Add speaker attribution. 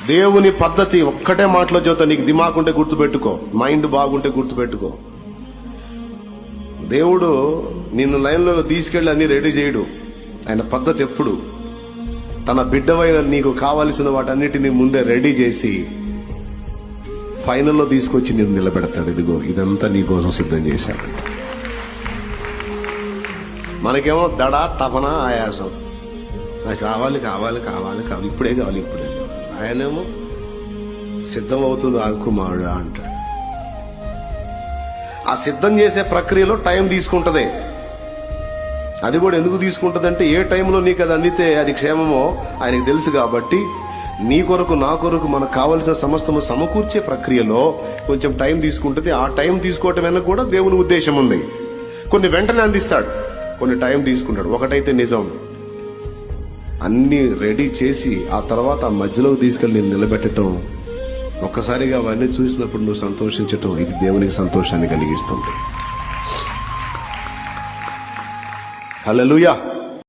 Speaker 1: దేవుని పద్ధతి ఒక్కటే మాటలో చెబుతా, నీకు దిమాగ్ ఉంటే గుర్తుపెట్టుకో, మైండ్ బాగుంటే గుర్తుపెట్టుకో. దేవుడు నిన్ను లైన్లో తీసుకెళ్లి అన్ని రెడీ చేయడు. ఆయన పద్ధతి ఎప్పుడు తన బిడ్డవైన నీకు కావలసిన వాటన్నిటిని ముందే రెడీ చేసి ఫైనల్లో తీసుకొచ్చి నేను నిలబెడతాడు. ఇదిగో ఇదంతా నీ కోసం సిద్ధం చేశాడు. మనకేమో దడ, తపన, ఆయాసం, నాకు కావాలి కావాలి కావాలి కావాలి, ఇప్పుడే కావాలి ఇప్పుడే కావాలి. ఆయనేమో సిద్ధం అవుతుంది కుమారుడు అంటాడు. ఆ సిద్ధం చేసే ప్రక్రియలో టైం తీసుకుంటది. అది కూడా ఎందుకు తీసుకుంటది అంటే, ఏ టైంలో నీకు అది అందితే అది క్షేమమో ఆయనకు తెలుసు. కాబట్టి నీ కొరకు నా కొరకు మనకు కావలసిన సమస్తము సమకూర్చే ప్రక్రియలో కొంచెం టైం తీసుకుంటది. ఆ టైం తీసుకోవటం వెనక కూడా దేవుని ఉద్దేశం ఉంది. కొన్ని వెంటనే అందిస్తాడు, కొన్ని టైం తీసుకుంటాడు. ఒకటైతే నిజం, అన్ని రెడీ చేసి ఆ తర్వాత ఆ మధ్యలోకి తీసుకెళ్ళి నేను నిలబెట్టడం, ఒక్కసారిగా అవన్నీ చూసినప్పుడు నువ్వు సంతోషించటం, ఇది దేవునికి సంతోషాన్ని కలిగిస్తుంది. హల్లెలూయా.